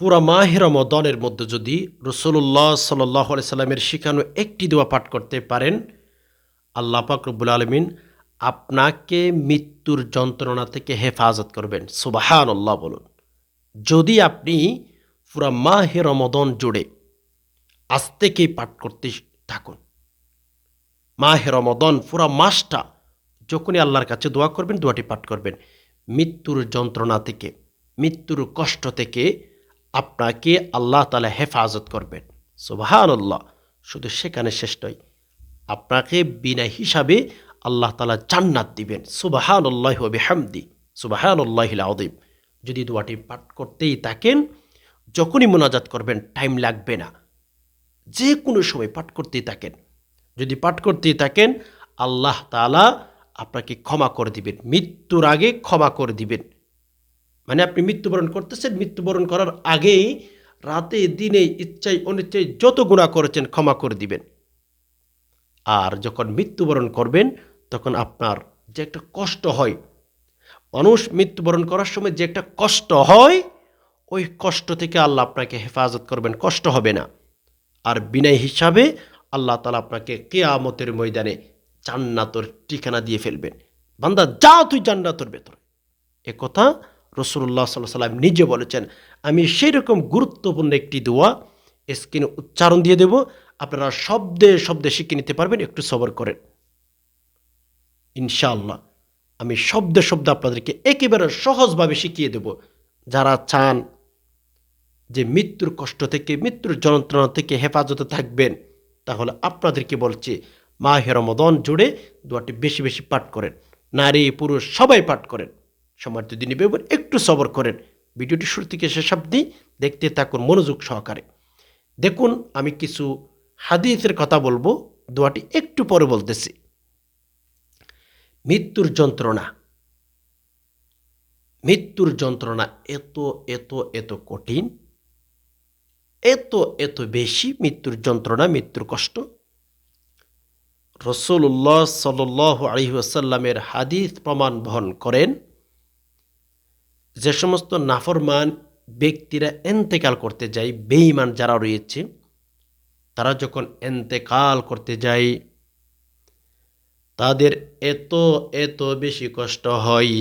পুরা মাহে রমাদানের মধ্যে যদি রাসূলুল্লাহ সাল্লাল্লাহু আলাইহি সাল্লামের শিখানো একটি দোয়া পাঠ করতে পারেন, আল্লাহ পাক রব্বুল আলামিন আপনাকে মৃত্যুর যন্ত্রণা থেকে হেফাজত করবেন। সুবহানাল্লাহ বলুন। যদি আপনি পুরা মাহে রমাদান জুড়ে আজ থেকেই পাঠ করতে থাকুন। মাহে রমাদান পুরা মাসটা যখনই আল্লাহর কাছে দোয়া করবেন, দোয়াটি পাঠ করবেন। মৃত্যুর যন্ত্রণা থেকে, মৃত্যুর কষ্ট থেকে আপনাকে আল্লাহ তাআলা হেফাজত করবেন। সুবহানাল্লাহ। শুধু সেখানে শেষ নয়, আপনাকে বিনা হিসাবে আল্লাহ তাআলা জান্নাত দিবেন। সুবহানাল্লাহি ওয়া বিহামদি, সুবহানাল্লাহিল আযীম। যদি দোয়াটি পাঠ করতেই থাকেন, যখনই মোনাজাত করবেন টাইম লাগবে না, যে কোনো সময় পাঠ করতেই থাকেন। যদি পাঠ করতেই থাকেন, আল্লাহ তাআলা আপনাকে ক্ষমা করে দিবেন। মৃত্যুর আগে ক্ষমা করে দিবেন। মানে আপনি মৃত্যুবরণ করতেছেন, মৃত্যুবরণ করার আগেই রাতে দিনে ইচ্ছায় অনিচ্ছায় যত গুনাহ করেছেন ক্ষমা করে দিবেন। আর যখন মৃত্যুবরণ করবেন তখন আপনার যে একটা কষ্ট হয়, মানুষ মৃত্যুবরণ করার সময় যে একটা কষ্ট হয়, ওই কষ্ট থেকে আল্লাহ আপনাকে হেফাজত করবেন, কষ্ট হবে না। আর বিনয় হিসাবে আল্লাহ তাআলা আপনাকে কিয়ামতের ময়দানে জান্নাতের ঠিকানা দিয়ে ফেলবেন। বান্দা যা তুই জান্নাতের ভেতরে। এ কথা রাসূলুল্লাহ সাল্লাল্লাহু আলাইহি ওয়াসাল্লাম নিজে বলেছেন। আমি সেই রকম গুরুত্বপূর্ণ একটি দোয়া স্ক্রিনে উচ্চারণ দিয়ে দেব, আপনারা শব্দে শব্দে শিখে নিতে পারবেন। একটু সবর করেন ইনশাআল্লাহ। আমি শব্দে শব্দে আপনাদেরকে একেবারে সহজভাবে শিখিয়ে দেব। যারা চান যে মৃত্যুর কষ্ট থেকে, মৃত্যুর যন্ত্রণা থেকে হেফাজতে থাকবেন, তাহলে আপনাদেরকে বলছি মাহে রমাদান জুড়ে দোয়াটি বেশি বেশি পাঠ করেন। নারী পুরুষ সবাই পাঠ করেন। সম্মানিত দিনী ভাই বোন, একটু সবর করেন। ভিডিওটি শুরু থেকে শেষ অবধি দেখতে থাকুন মনোযোগ সহকারে। দেখুন, আমি কিছু হাদিসের কথা বলবো, দোয়াটি একটু পরে বলতেছি। মৃত্যুর যন্ত্রণা, মৃত্যুর যন্ত্রণা এত এত এত কঠিন, এত এত বেশি মৃত্যুর যন্ত্রণা, মৃত্যুর কষ্ট। রাসূলুল্লাহ সাল্লাল্লাহু আলাইহি ওয়াসাল্লামের হাদিস প্রমাণ বহন করেন, যে সমস্ত নাফরমান ব্যক্তিরা এন্তেকাল করতে যায়, বেঈমান যারা রয়েছে, তারা যখন এন্তেকাল করতে যায় তাদের এত এত বেশি কষ্ট হয়।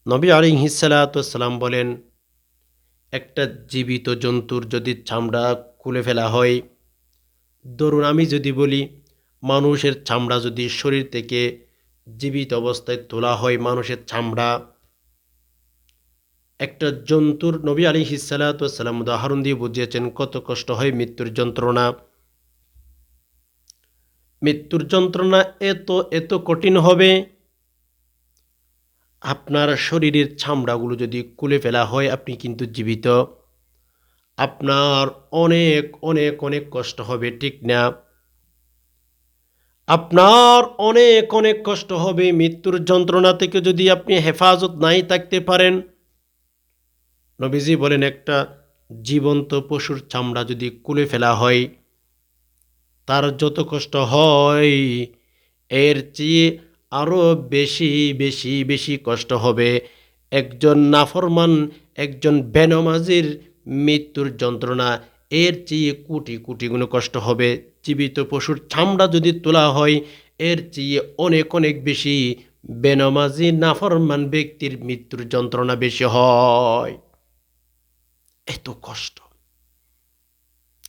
নবী আলাইহিস সালাতু ওয়াস সালাম বলেন, একটা জীবিত জন্তুর যদি চামড়া খুলে ফেলা হয়, ধরুন আমি যদি বলি মানুষের চামড়া যদি শরীর থেকে জীবিত অবস্থায় তোলা হয়, মানুষের চামড়া, একটা জন্তুর, নবী আলাইহিস সালাতু ওয়াস সালাম উদাহরণ দিয়ে বুঝিয়েছেন কত কষ্ট হয় মৃত্যুর যন্ত্রণা। মৃত্যুর যন্ত্রণা এত এত কঠিন হবে, আপনার শরীরের চামড়াগুলো যদি খুলে ফেলা হয়, আপনি কিন্তু জীবিত, আপনার অনেক অনেক অনেক কষ্ট হবে, ঠিক না? আপনার অনেক অনেক কষ্ট হবে। মৃত্যুর যন্ত্রণা থেকে যদি আপনি হেফাজত নাই থাকতে পারেন, নবীজি বলেন একটা জীবন্ত পশুর চামড়া যদি খুলে ফেলা হয়, তার যত কষ্ট হয় এর চেয়ে আরও বেশি বেশি বেশি কষ্ট হবে একজন নাফরমান, একজন বেনমাজির মৃত্যুর যন্ত্রণা এর চেয়ে কোটি কোটি গুণ কষ্ট হবে। জীবিত পশুর চামড়া যদি তোলা হয়, এর চেয়ে অনেক অনেক বেশি বেনমাজি নাফরমান ব্যক্তির মৃত্যুর যন্ত্রণা বেশি হয়। এত কষ্ট।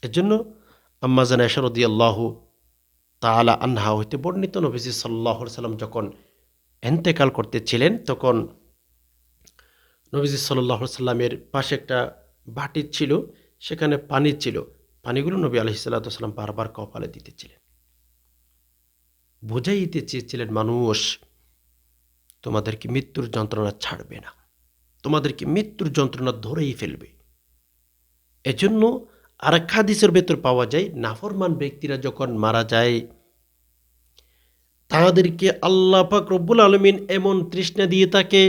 এজন্য আম্মা জান আয়েশা রাদিয়াল্লাহু তাআলা আনহা হইতে বর্ণিত, নবীজি সাল্লাল্লাহু আলাইহি সাল্লাম যখন ইন্তেকাল করতেছিলেন, তখন নবীজি সাল্লাল্লাহু আলাইহি সাল্লামের পাশে একটা বাটি ছিল, সেখানে পানি ছিল। পানিগুলো নবী আলাইহিস সালাতু ওয়াস সালাম বারবার কপালে দিতেছিলেন, বুঝাইতে চেয়েছিলেন, মানুষ তোমাদেরকে মৃত্যুর যন্ত্রণা ছাড়বে না, তোমাদেরকে মৃত্যুর যন্ত্রণা ধরেই ফেলবে। এজন্য আরেক হাদিসের ভেতর পাওয়া যায়, নাফরমান ব্যক্তিরা যখন মারা যায়, তাদেরকে আল্লাহ পাক রব্বুল আলামিন এমন তৃষ্ণা দিয়ে থাকে,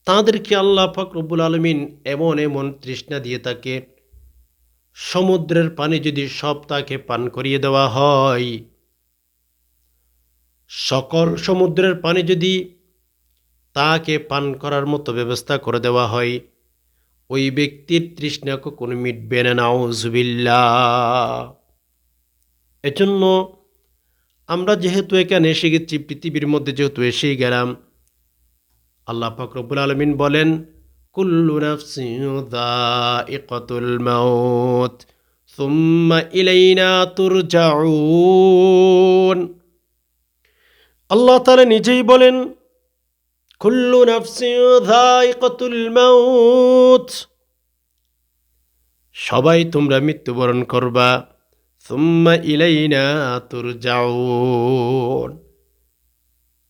তাদেরকে আল্লাহ পাক রব্বুল আলামিন এমন এমন তৃষ্ণা দিয়ে থাকে, সমুদ্রের পানি যদি সব তাকে পান করিয়ে দেওয়া হয়, সকল সমুদ্রের পানি যদি তাকে পান করার মতো ব্যবস্থা করে দেওয়া হয়, ওই ব্যক্তির তৃষ্ণা কখনো মিটবে না, নাউজুবিল্লাহ। এজন্য আমরা যেহেতু এখানে এসে গেছি, পৃথিবীর মধ্যে যেহেতু এসেই গেলাম, আল্লাহ পাক রব্বুল আলামিন বলেন, কুল্লু নাফসিন যায়িকাতুল মাউত সুম্মা ইলাইনা তুরজাউন। আল্লাহ তাআলা নিজেই বলেন, কুল্লু নাফসিন যায়িকাতুল মাউত, সবাই তোমরা মৃত্যুবরণ করবা, সুম্মা ইলাইনা তুরজাউন,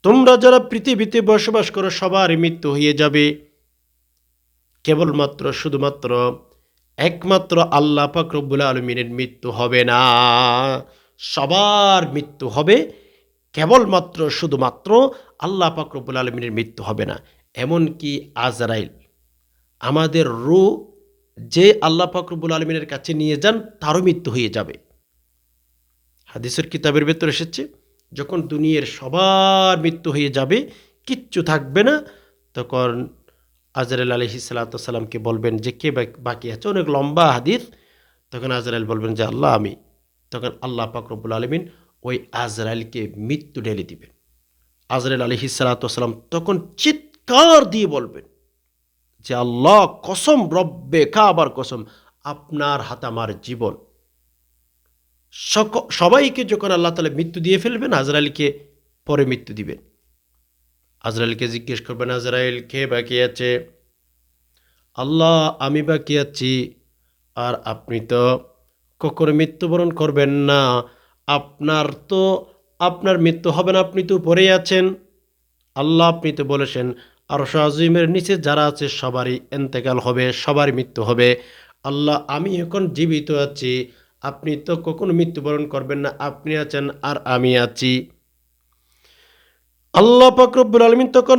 তোমরা যারা পৃথিবীতে বসবাস করো সবার মৃত্যু হয়ে যাবে, কেবলমাত্র শুধুমাত্র একমাত্র আল্লাহ পাক রব্বুল আলামিনের মৃত্যু হবে না। সবার মৃত্যু হবে, কেবলমাত্র শুধুমাত্র আল্লাহ পাক রব্বুল আলামিনের মৃত্যু হবে না। এমনকি আজরাইল, আমাদের রূহ যে আল্লাহ পাক রব্বুল আলামিনের কাছে নিয়ে যান, তারও মৃত্যু হয়ে যাবে। হাদিসের কিতাবের ভেতর এসেছে, যখন দুনিয়ার সবার মৃত্যু হয়ে যাবে, কিচ্ছু থাকবে না, তখন আজরাইল আলাইহিস সালাতু ওয়াস সালামকে বলবেন যে কে বাকি আছে, অনেক লম্বা হাদিস। তখন আজরাইল বলবেন যে আল্লাহ আমি। তখন আল্লাহ পাক রব্বুল আলামিন ওই আজরাইলকে মৃত্যু ঢেলে দিবেন। আজরাইল আলাইহিস সালাতু ওয়াস সালাম তখন চিৎকার দিয়ে বলবেন যে আল্লাহ কসম, রব্বে কাবার কসম, আপনার হাতে আমার জীবন। সবাইকে যখন আল্লাহ তাআলা মৃত্যু দিয়ে ফেলবেন, আজরাইলকে পরে মৃত্যু দিবেন। আজরাইলকে জিজ্ঞেস করবেন, আজরাইল কে বাকি আছে? আল্লাহ আমি বাকি আছি, আর আপনি তো কখনো মৃত্যুবরণ করবেন না, আপনার মৃত্যু হবে না, আপনি তো পড়েই আছেন। আল্লাহ আপনি তো বলেছেন আরশ আজিমের নিচে যারা আছে সবারই ইন্তেকাল হবে, সবার মৃত্যু হবে। আল্লাহ আমি এখন জীবিত আছি, আপনি তো কখনো মৃত্যুবরণ করবেন না, আপনি আছেন আর আমি আছি। আল্লাহ পাক রব্বুল আলামিন তখন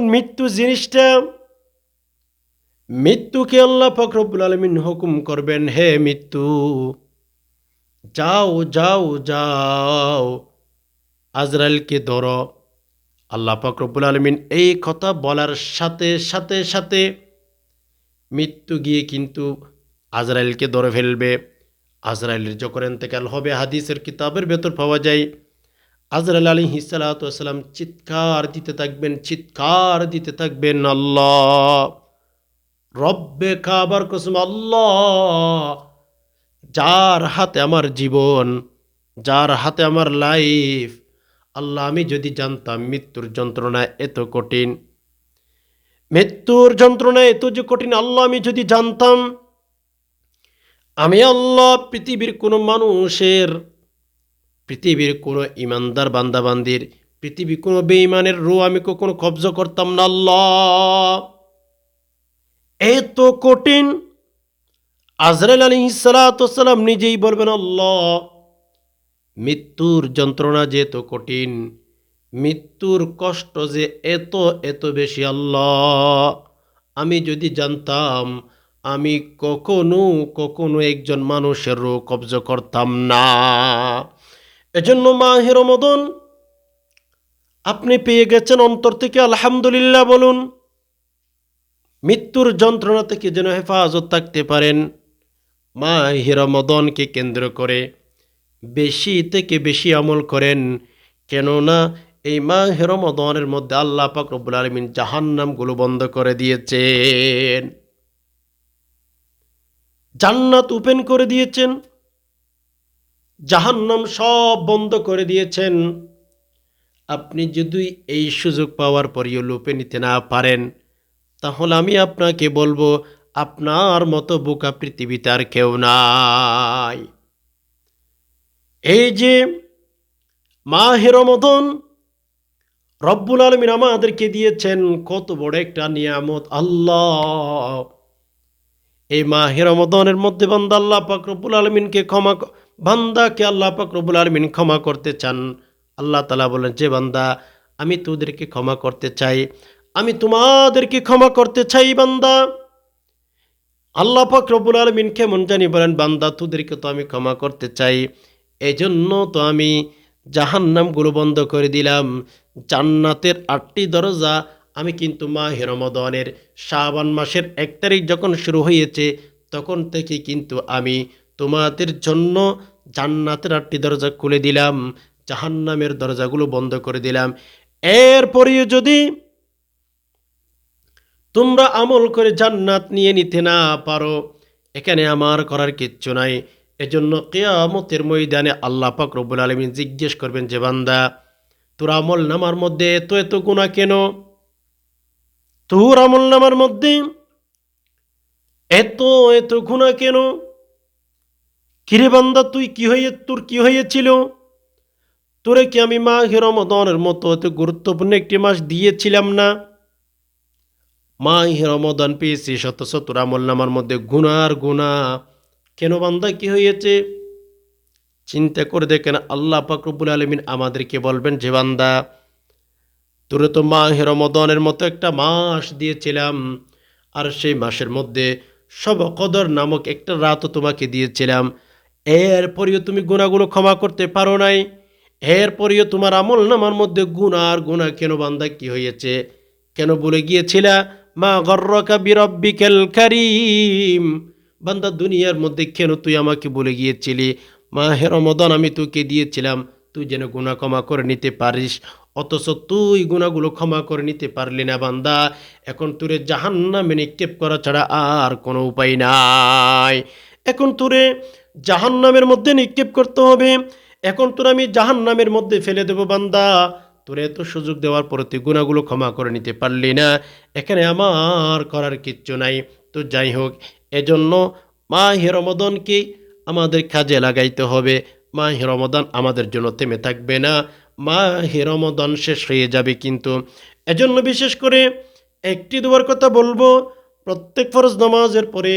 মৃত্যুকে আল্লাহ পাক রব্বুল আলামিন হুকুম করবেন, হে মৃত্যু যাও যাও যাও, আজরাইলকে ধরো। আল্লাহ পাক রব্বুল আলামিন এই কথা বলার সাথে সাথে সাথে মৃত্যু গিয়ে কিন্তু আজরাইলকে ধরে ফেলবে। আজরাইলের যখন ইন্তেকাল হবে, হাদিসের কিতাবের ভেতর পাওয়া যায়, আজরাইল আলাইহিস সালাতু ওয়াস সালাম চিৎকার দিতে থাকবেন, আল্লাহ রব্বে কাবার কসম, আল্লাহ যার হাতে আমার জীবন, যার হাতে আমার লাইফ, আল্লাহ আমি যদি জানতাম মৃত্যুর যন্ত্রণা এত কঠিন, মৃত্যুর যন্ত্রণা এত যে কঠিন, আল্লাহ আমি যদি জানতাম, আমি আল্লাহ পৃথিবীর কোনো ইমানদার বান্দাবান্দির, পৃথিবীর কোনো বেঈমানের রূহ আমি কখনো কবজা করতাম না। আল্লাহ এত কঠিন। আজরাইল আলাইহিস সালাতু ওয়াস সালাম নিজেই বলবেন, আল্লাহ মৃত্যুর যন্ত্রণা যে এত কঠিন, মৃত্যুর কষ্ট যে এত এত বেশি, আল্লাহ আমি যদি জানতাম, আমি কখনো একজন মানুষের রূহ কবজা করতাম না। এজন্য মাহে রমাদান আপনি পেয়ে গেছেন, অন্তর থেকে আলহামদুলিল্লাহ বলুন। মৃত্যুর যন্ত্রণা থেকে যেন হেফাজত থাকতে পারেন, মাহে রমাদানকে কেন্দ্র করে বেশি থেকে বেশি আমল করেন। কেননা এই মাহে রমাদানের মধ্যে আল্লাহ পাক রব্বুল আলামিন জাহান্নামগুলো বন্ধ করে দিয়েছেন, জান্নাত ওপেন করে দিয়েছেন, জাহান্নাম সব বন্ধ করে দিয়েছেন। আপনি যদি এই সুযোগ পাওয়ার পরেও লুপে নিতে না পারেন, তাহলে আমি আপনাকে বলবো, আপনার মতো বোকা পৃথিবীতে আর কেউ নাই। এই যে মাহে রমাদান রব্বুল আলামিন আমাদেরকে দিয়েছেন, কত বড় একটা নিয়ামত। আল্লাহ এই মাহে রমাদানের মধ্যে বান্দাকে আল্লাহ পাক রব্বুল আলামিন ক্ষমা করতে চান। আল্লাহ তাআলা বলেন, যে বান্দা আমি তোদেরকে ক্ষমা করতে চাই, আমি তোমাদেরকে ক্ষমা করতে চাই বান্দা। আল্লাহ পাক রব্বুল আলামিন কেমন জানি বলেন, বান্দা তোদেরকে তো আমি ক্ষমা করতে চাই, এজন্য তো আমি জাহান্নামগুলো বন্ধ করে দিলাম, জান্নাতের 8টি দরজা আমি কিন্তু মাহে রমাদানের শাবান মাসের 1 তারিখ যখন শুরু হয়েছে তখন থেকে কিন্তু আমি তোমাদের জন্য জান্নাতের 8টি দরজা খুলে দিলাম, জাহান্নামের দরজাগুলো বন্ধ করে দিলাম। এরপরেও যদি তোমরা আমল করে জান্নাত নিয়ে নিতে না পারো, এখানে আমার করার কিচ্ছু নাই। এজন্য কিয়ামতের ময়দানে আল্লাহ পাক রব্বুল আলামিন জিজ্ঞেস করবেন যে বান্দা, তোর আমল নামার মধ্যে এত এত গুনাহ কেন? তোর আমল নামার মধ্যে এত এত গুনাহ কেন? কিরে বান্দা, তোর কি হয়েছিল? তোরে কি আমি মাহে রমাদানের মতো এত গুরুত্বপূর্ণ একটি মাস দিয়েছিলাম না? মাহে রমাদান পেয়েছিস অথচ তোর আমল নামার মধ্যে গুনার গুনাহ কেন বান্দা, কি হয়েছে? চিন্তা করে দেখেন, আল্লাহ পাক রব্বুল আলামিন আমাদেরকে বলবেন যে বান্দা, তোরে তো মাহে রমাদানের মতো একটা মাস দিয়েছিলাম, আর সেই মাসের মধ্যে শবে কদর নামক একটা রাতও তোমাকে দিয়েছিলাম। এরপরেও তুমি গুনাহগুলো ক্ষমা করতে পারো নাই। এরপরেও তোমার আমল নামার মধ্যে গুনার গুনাহ কেন বান্দা, কি হয়েছে? কেন ভুলে গিয়েছিলা? মা গর্রকা বিরব্বিকাল কারীম। বান্দা, দুনিয়ার মধ্যে কেন তুই আমাকে ভুলে গিয়েছিলি? মাহে রমাদান আমি তোকে দিয়েছিলাম তুই যেন গুনাহ ক্ষমা করে নিতে পারিস, অথচ তুই গুনাহগুলো ক্ষমা করে নিতে পারলি না বান্দা। এখন তোরে জাহান্নামে নিক্ষেপ করা ছাড়া আর কোনো উপায় নাই। এখন তোরে জাহান্নামের মধ্যে নিক্ষেপ করতে হবে। এখন তোর আমি জাহান্নামের মধ্যে ফেলে দেব বান্দা। তোরে এত সুযোগ দেওয়ার পরে তুই গুনাহগুলো ক্ষমা করে নিতে পারলি না, এখানে আমার করার কিচ্ছু নাই। তো যাই হোক, এজন্য মাহে রমাদানকে আমাদের কাজে লাগাইতে হবে। মাহে রমাদান আমাদের জন্য থেমে থাকবে না, মাহে রমাদান শেষ হয়ে যাবে কিন্তু। এজন্য বিশেষ করে একটি দুয়ার কথা বলবো, প্রত্যেক ফরজ নামাজের পরে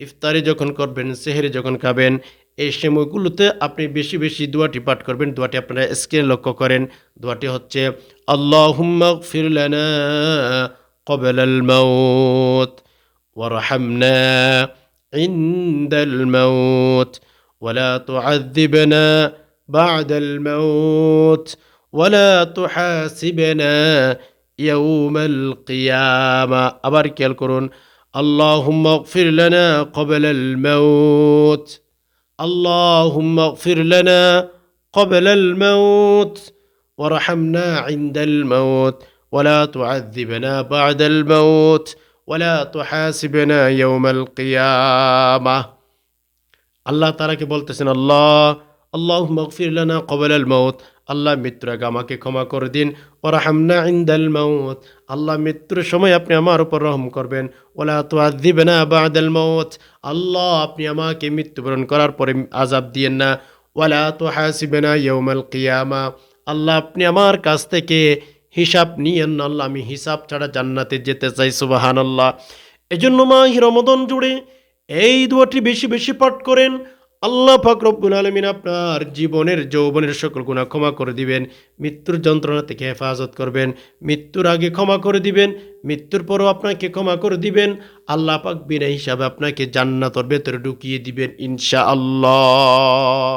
ইফতারি যখন করবেন, সেহরি যখন খাবেন, এই সময়গুলোতে আপনি বেশি বেশি দোয়াটি পাঠ করবেন। দোয়াটি আপনারা স্ক্রিনে লক্ষ্য করেন। দোয়াটি হচ্ছে আল্লাহুম্মা গফির লানা ক্বাবলাল মাউত ওয়ারহামনা ইনদাল মাউত ওয়ালা তুআযযিবনা বা'দাল মাউত ওয়ালা তুহাসিবনা ইয়াউমাল কিয়ামা। আবার খেয়াল করুন, আল্লাহুম্মা গফির লানা ক্বাবলাল মাউত, আল্লাহুম্মা গফির লানা ক্বাবলাল মাউত ওয়ারহামনা ইনদাল মাউত ওয়ালা তুআযযিবনা বা'দাল মাউত ওয়ালা তুহাসিবনা ইয়াউমাল কিয়ামা। আল্লাহ তাআলাকে বলতেছেন, আল্লাহুম্মা গফির লানা ক্বাবলাল মাউত, আল্লাহ মৃত্যুর আগে আমাকে ক্ষমা করে দিন। ওয়ারহামনা ইনদাল মাউত, আল্লাহ মৃত্যুর সময় আপনি আমার উপর রহম করবেন। ওয়ালা তুআযযিবনা বা'দাল মাউত, আল্লাহ আপনি আমাকে মৃত্যুবরণ করার পরে আযাব দিয়েন না। ওয়ালা তুহাসিবনা ইয়াউমাল কিয়ামা, আল্লাহ আপনি আমার কাছ থেকে হিসাব নিয়েন না। আল্লাহ আমি হিসাব ছাড়া জান্নাতে যেতে চাই। সুবহানাল্লাহ। এজন্য মাহে রমাদান জুড়ে এই দোয়াটি বেশি বেশি পাঠ করেন। আল্লাহ পাক রব্বুল আলামিন আপনার জীবনের যৌবনের সকল গুনাহ ক্ষমা করে দিবেন, মৃত্যুর যন্ত্রণা থেকে হেফাজত করবেন, মৃত্যুর আগে ক্ষমা করে দিবেন, মৃত্যুর পরও আপনাকে ক্ষমা করে দিবেন। আল্লাহ পাক বিনা হিসাবে আপনাকে জান্নাতের ভেতরে ঢুকিয়ে দিবেন ইনশাআল্লাহ।